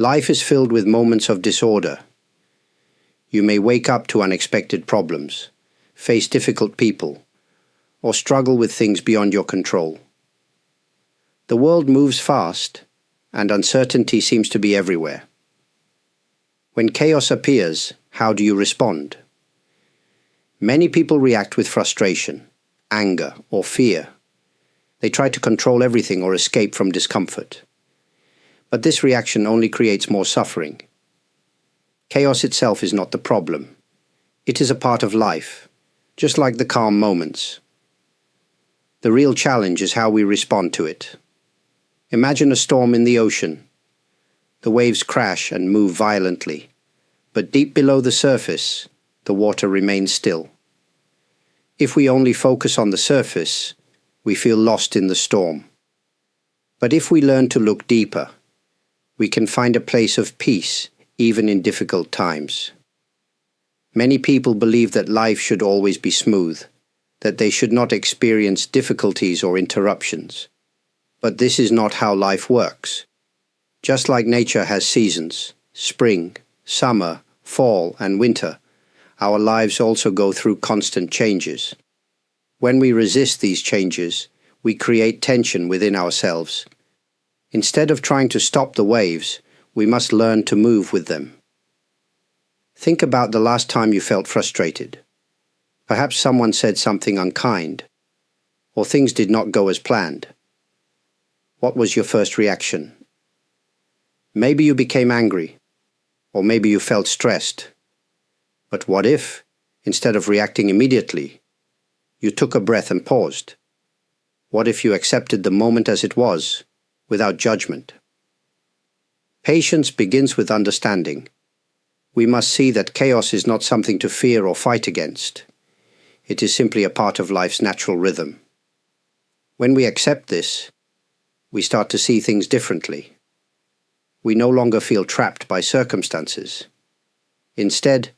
Life is filled with moments of disorder. You may wake up to unexpected problems, face difficult people, or struggle with things beyond your control. The world moves fast, and uncertainty seems to be everywhere. When chaos appears, how do you respond? Many people react with frustration, anger, or fear. They try to control everything or escape from discomfort. But this reaction only creates more suffering. Chaos itself is not the problem. It is a part of life, just like the calm moments. The real challenge is how we respond to it. Imagine a storm in the ocean. The waves crash and move violently, but deep below the surface, the water remains still. If we only focus on the surface, we feel lost in the storm. But if we learn to look deeper, we can find a place of peace even in difficult times. Many people believe that life should always be smooth, that they should not experience difficulties or interruptions. But this is not how life works. Just like nature has seasons, spring, summer, fall, and winter, our lives also go through constant changes. When we resist these changes, we create tension within ourselves. Instead of trying to stop the waves, we must learn to move with them. Think about the last time you felt frustrated. Perhaps someone said something unkind, or things did not go as planned. What was your first reaction? Maybe you became angry, or maybe you felt stressed. But what if, instead of reacting immediately, you took a breath and paused? What if you accepted the moment as it was, without judgment? Patience begins with understanding. We must see that chaos is not something to fear or fight against. It is simply a part of life's natural rhythm. When we accept this, we start to see things differently. We no longer feel trapped by circumstances. Instead,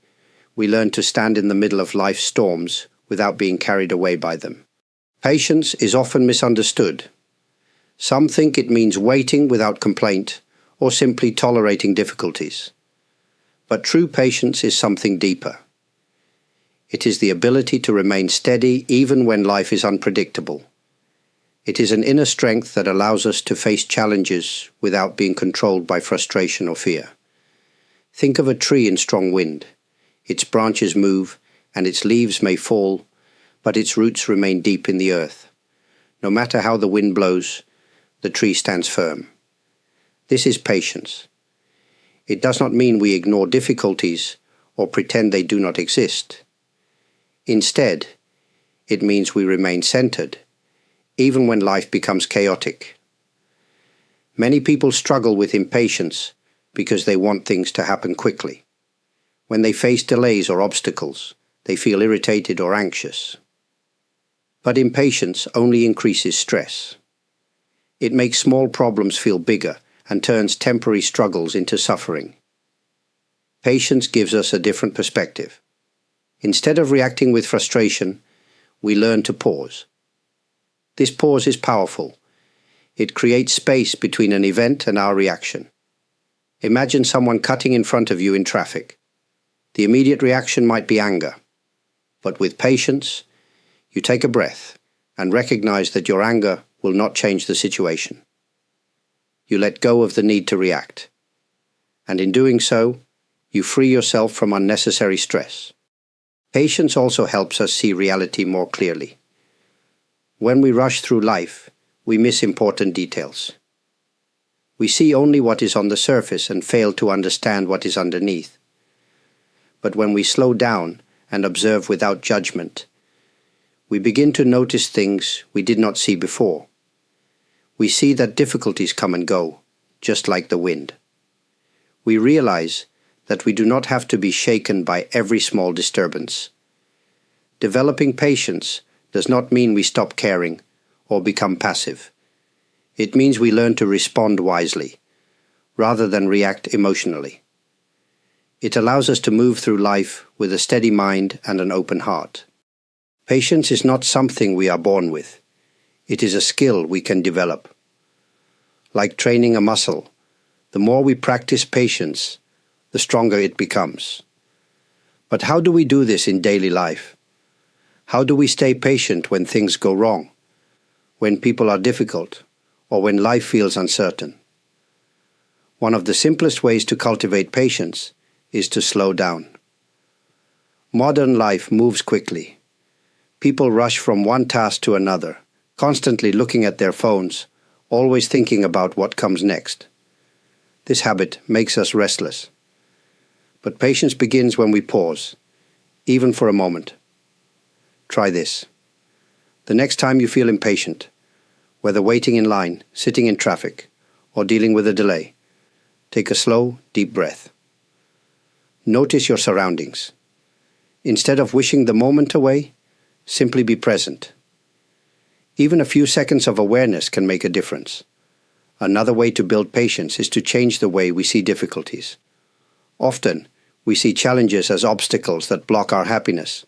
we learn to stand in the middle of life's storms without being carried away by them. Patience is often misunderstood. Some think it means waiting without complaint or simply tolerating difficulties. But true patience is something deeper. It is the ability to remain steady even when life is unpredictable. It is an inner strength that allows us to face challenges without being controlled by frustration or fear. Think of a tree in strong wind. Its branches move and its leaves may fall, but its roots remain deep in the earth. No matter how the wind blows, the tree stands firm. This is patience. It does not mean we ignore difficulties or pretend they do not exist. Instead, it means we remain centered, even when life becomes chaotic. Many people struggle with impatience because they want things to happen quickly. When they face delays or obstacles, they feel irritated or anxious. But impatience only increases stress. It makes small problems feel bigger and turns temporary struggles into suffering. Patience gives us a different perspective. Instead of reacting with frustration, we learn to pause. This pause is powerful. It creates space between an event and our reaction. Imagine someone cutting in front of you in traffic. The immediate reaction might be anger. But with patience, you take a breath and recognize that your anger will not change the situation. You let go of the need to react. And in doing so, you free yourself from unnecessary stress. Patience also helps us see reality more clearly. When we rush through life, we miss important details. We see only what is on the surface and fail to understand what is underneath. But when we slow down and observe without judgment, we begin to notice things we did not see before. We see that difficulties come and go, just like the wind. We realize that we do not have to be shaken by every small disturbance. Developing patience does not mean we stop caring or become passive. It means we learn to respond wisely, rather than react emotionally. It allows us to move through life with a steady mind and an open heart. Patience is not something we are born with. It is a skill we can develop. Like training a muscle, The more we practice patience, the stronger it becomes. But how do we do this in daily life? How do we stay patient when things go wrong, when people are difficult, or when life feels uncertain? One of the simplest ways to cultivate patience is to slow down. Modern life moves quickly. People rush from one task to another, constantly looking at their phones, always thinking about what comes next. This habit makes us restless. But patience begins when we pause, even for a moment. Try this. The next time you feel impatient, whether waiting in line, sitting in traffic, or dealing with a delay, take a slow, deep breath. Notice your surroundings. Instead of wishing the moment away, simply be present. Even a few seconds of awareness can make a difference. Another way to build patience is to change the way we see difficulties. Often, we see challenges as obstacles that block our happiness.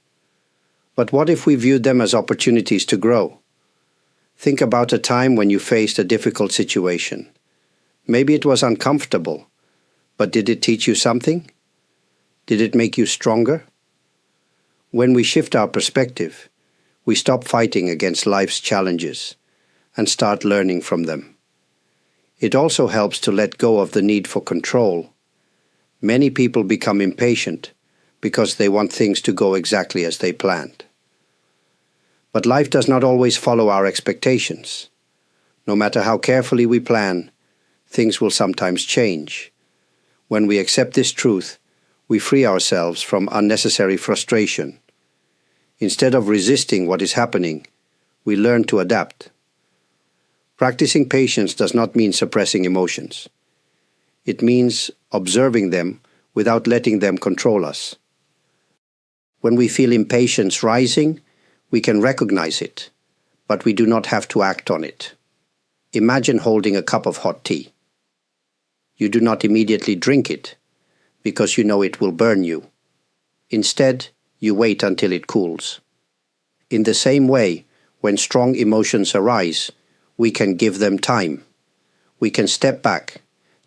But what if we viewed them as opportunities to grow? Think about a time when you faced a difficult situation. Maybe it was uncomfortable, but did it teach you something? Did it make you stronger? When we shift our perspective, we stop fighting against life's challenges and start learning from them. It also helps to let go of the need for control. Many people become impatient because they want things to go exactly as they planned. But life does not always follow our expectations. No matter how carefully we plan, things will sometimes change. When we accept this truth, we free ourselves from unnecessary frustration. Instead of resisting what is happening, we learn to adapt. Practicing patience does not mean suppressing emotions. It means observing them without letting them control us. When we feel impatience rising, we can recognize it, but we do not have to act on it. Imagine holding a cup of hot tea. You do not immediately drink it, because you know it will burn you. Instead, you wait until it cools. In the same way, when strong emotions arise, we can give them time. We can step back,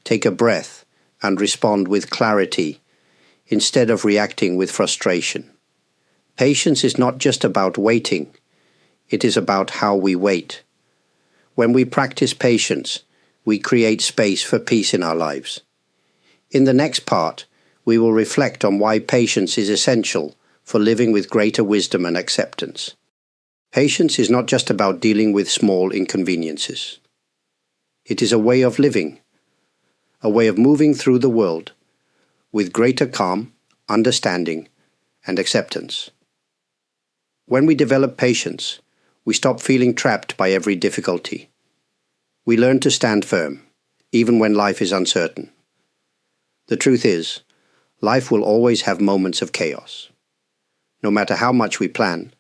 take a breath, and respond with clarity, instead of reacting with frustration. Patience is not just about waiting, it is about how we wait. When we practice patience, we create space for peace in our lives. In the next part, we will reflect on why patience is essential for living with greater wisdom and acceptance. Patience is not just about dealing with small inconveniences. It is a way of living, a way of moving through the world with greater calm, understanding, and acceptance. When we develop patience, we stop feeling trapped by every difficulty. We learn to stand firm, even when life is uncertain. The truth is, life will always have moments of chaos. No matter how much we plan,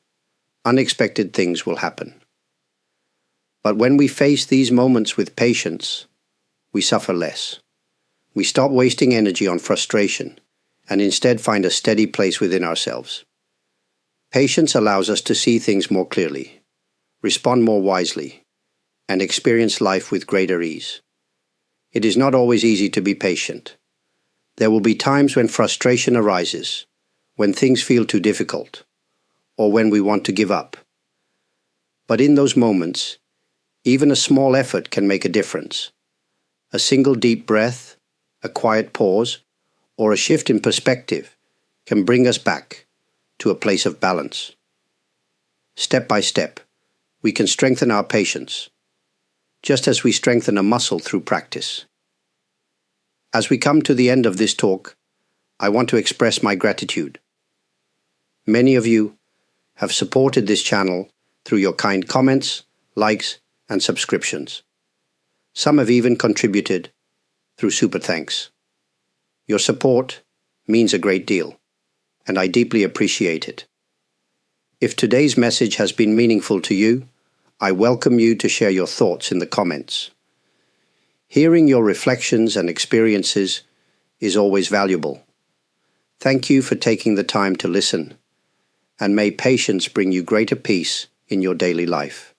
unexpected things will happen. But when we face these moments with patience, we suffer less. We stop wasting energy on frustration and instead find a steady place within ourselves. Patience allows us to see things more clearly, respond more wisely, and experience life with greater ease. It is not always easy to be patient. There will be times when frustration arises, when things feel too difficult, or when we want to give up. But in those moments, even a small effort can make a difference. A single deep breath, a quiet pause, or a shift in perspective can bring us back to a place of balance. Step by step, we can strengthen our patience, just as we strengthen a muscle through practice. As we come to the end of this talk, I want to express my gratitude. Many of you have supported this channel through your kind comments, likes, and subscriptions. Some have even contributed through super thanks. Your support means a great deal, and I deeply appreciate it. If today's message has been meaningful to you, I welcome you to share your thoughts in the comments. Hearing your reflections and experiences is always valuable. Thank you for taking the time to listen, and may patience bring you greater peace in your daily life.